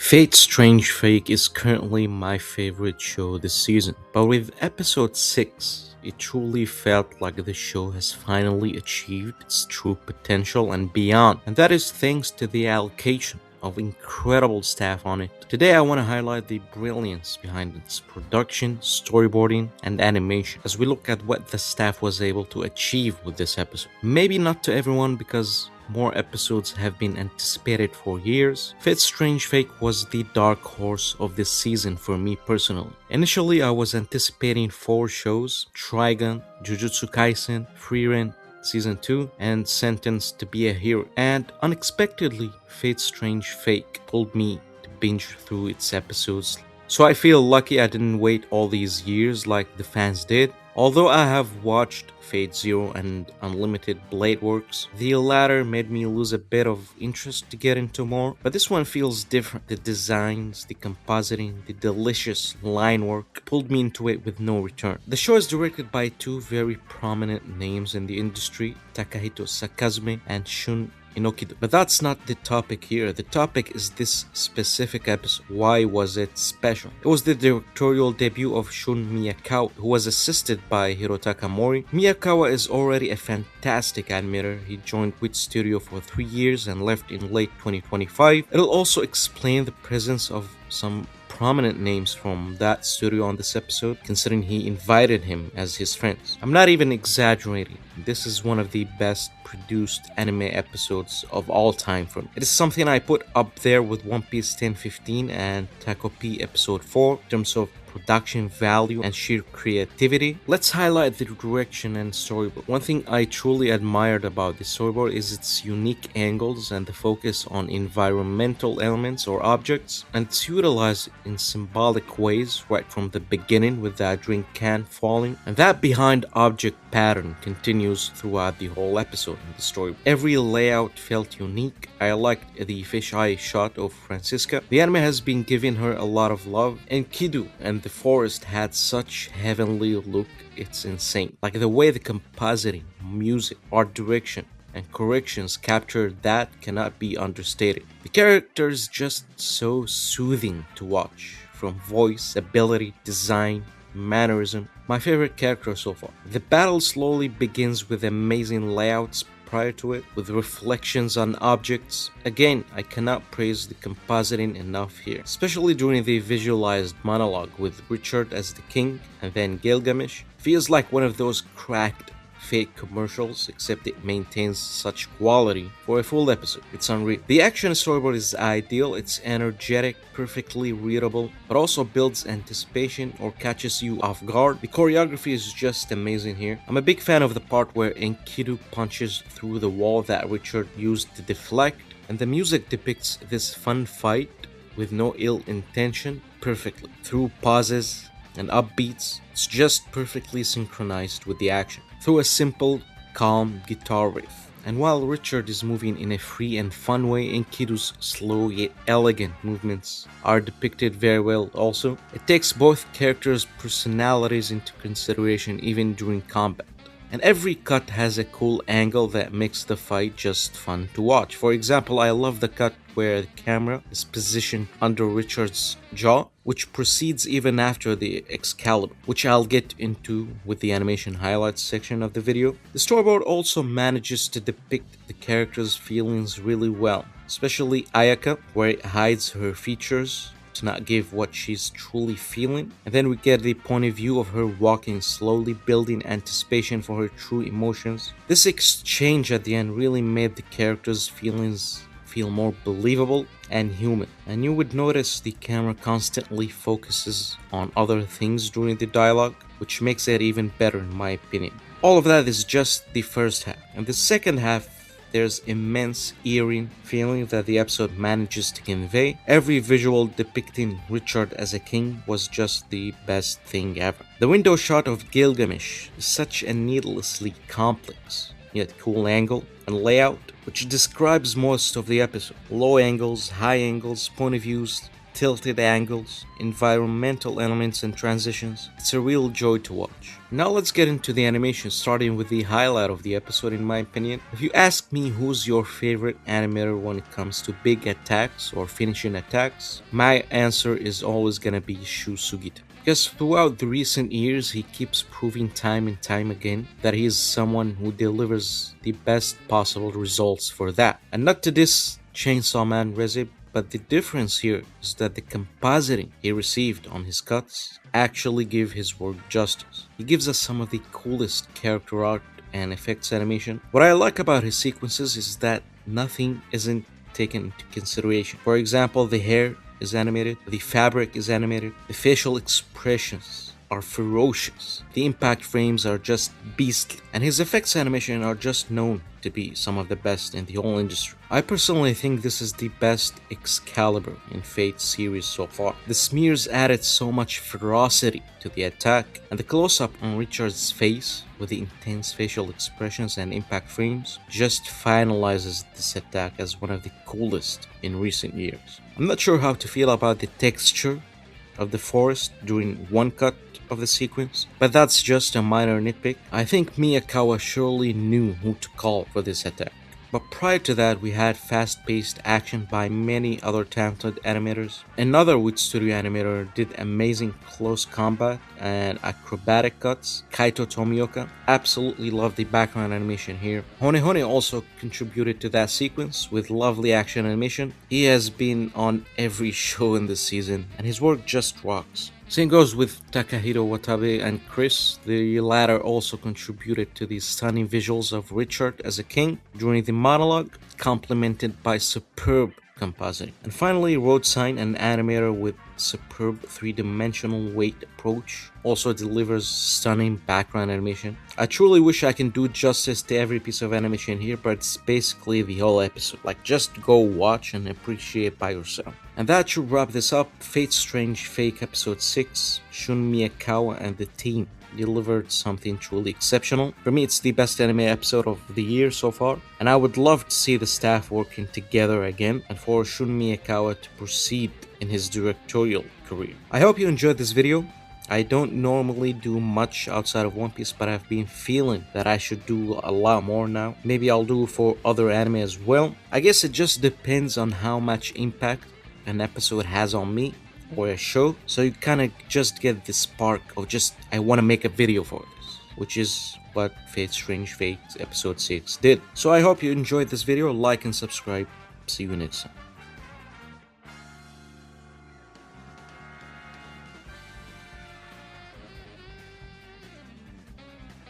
Fate Strange Fake is currently my favorite show this season, but with episode 6, it truly felt like the show has finally achieved its true potential and beyond, and that is thanks to the allocation of incredible staff on it. Today I want to highlight the brilliance behind its production, storyboarding, and animation as we look at what the staff was able to achieve with this episode. Maybe not to everyone because more episodes have been anticipated for years. Fate Strange Fake was the dark horse of this season for me personally. Initially, I was anticipating 4 shows: Trigun, Jujutsu Kaisen, Frieren, Season 2, and Sentenced to be a Hero. And unexpectedly, Fate Strange Fake pulled me to binge through its episodes. So I feel lucky I didn't wait all these years like the fans did. Although I have watched Fate Zero and Unlimited Blade Works, the latter made me lose a bit of interest to get into more, but this one feels different. The designs, the compositing, the delicious line work pulled me into it with no return. The show is directed by 2 very prominent names in the industry, Takahito Sakazume and Shun Miyakawa. But that's not the topic here. The topic is this specific episode. Why was it special? It was the directorial debut of Shun Miyakawa, who was assisted by Hirotaka Mori. Miyakawa is already a fantastic animator. He joined Wit Studio for 3 years and left in late 2025. It'll also explain the presence of some prominent names from that studio on this episode, considering he invited him as his friends. I'm not even exaggerating. This is one of the best produced anime episodes of all time for me. It is something I put up there with One Piece 1015 and Taco P episode 4 in terms of production value and sheer creativity. Let's highlight the direction and storyboard. One thing I truly admired about the storyboard is its unique angles and the focus on environmental elements or objects, and it's utilized in symbolic ways right from the beginning with that drink can falling, and that behind object pattern continues throughout the whole episode in the story. Every layout felt unique. I liked the fisheye shot of Francisca. The anime has been giving her a lot of love, and Kidu and the forest had such heavenly look, it's insane. Like the way the compositing, music, art direction, and corrections captured that cannot be understated. The characters just so soothing to watch, from voice, ability, design, mannerism. My favorite character so far. The battle slowly begins with amazing layouts prior to it, with reflections on objects. Again, I cannot praise the compositing enough here, especially during the visualized monologue with Richard as the king and then Gilgamesh. Feels like one of those cracked fake commercials, except it maintains such quality for a full episode. It's unreal. The action storyboard is ideal. It's energetic, perfectly readable, but also builds anticipation or catches you off guard. The choreography is just amazing here. I'm a big fan of the part where Enkidu punches through the wall that Richard used to deflect, and the music depicts this fun fight with no ill intention perfectly. Through pauses and upbeats, it's just perfectly synchronized with the action through a simple, calm guitar riff. And while Richard is moving in a free and fun way, Enkidu's slow yet elegant movements are depicted very well also. It takes both characters' personalities into consideration even during combat. And every cut has a cool angle that makes the fight just fun to watch. For example, I love the cut where the camera is positioned under Richard's jaw, which proceeds even after the Excalibur, which I'll get into with the animation highlights section of the video. The storyboard also manages to depict the character's feelings really well, especially Ayaka, where it hides her features to not give what she's truly feeling, and then we get the point of view of her walking slowly, building anticipation for her true emotions. This exchange at the end really made the character's feelings feel more believable and human, and you would notice the camera constantly focuses on other things during the dialogue, which makes it even better in my opinion. All of that is just the first half, and the second half there's immense eerie feeling that the episode manages to convey. Every visual depicting Richard as a king was just the best thing ever. The window shot of Gilgamesh is such a needlessly complex yet cool angle and layout, which describes most of the episode. Low angles, high angles, point of views, tilted angles, environmental elements and transitions. It's a real joy to watch. Now let's get into the animation, starting with the highlight of the episode in my opinion. If you ask me who's your favorite animator when it comes to big attacks or finishing attacks, my answer is always gonna be Shu Sugita. Because throughout the recent years, he keeps proving time and time again that he is someone who delivers the best possible results for that. And not to diss Chainsaw Man Reze, but the difference here is that the compositing he received on his cuts actually give his work justice. He gives us some of the coolest character art and effects animation. What I like about his sequences is that nothing isn't taken into consideration. For example, the hair is animated, the fabric is animated, the facial expressions are ferocious, the impact frames are just beastly, and his effects animation are just known to be some of the best in the whole industry. I personally think this is the best Excalibur in Fate series so far. The smears added so much ferocity to the attack, and the close-up on Richard's face with the intense facial expressions and impact frames just finalizes this attack as one of the coolest in recent years. I'm not sure how to feel about the texture of the forest during one cut of the sequence, but that's just a minor nitpick. I think Miyakawa surely knew who to call for this attack. But prior to that, we had fast-paced action by many other talented animators. Another Wood Studio animator did amazing close combat and acrobatic cuts, Kaito Tomioka. Absolutely love the background animation here. Honehone also contributed to that sequence with lovely action animation. He has been on every show in this season, and his work just rocks. Same goes with Takahiro Watabe and Chris. The latter also contributed to the stunning visuals of Richard as a king during the monologue, complemented by superb compositing. And finally, Road Sign, an animator with superb three-dimensional weight approach, also delivers stunning background animation. I truly wish I can do justice to every piece of animation here, but it's basically the whole episode. Like, just go watch and appreciate by yourself. And that should wrap this up. Fate Strange Fake Episode 6, Shun Miyakawa and the team delivered something truly exceptional. For me, it's the best anime episode of the year so far, and I would love to see the staff working together again and for Shun Miyakawa to proceed in his directorial career. I hope you enjoyed this video. I don't normally do much outside of One Piece, but I've been feeling that I should do a lot more now. Maybe I'll do for other anime as well. I guess it just depends on how much impact an episode has on me or a show, so you kind of just get the spark of just, I want to make a video for this, which is what Fate Strange Fate Episode 6 did. So I hope you enjoyed this video. Like and subscribe. See you next time.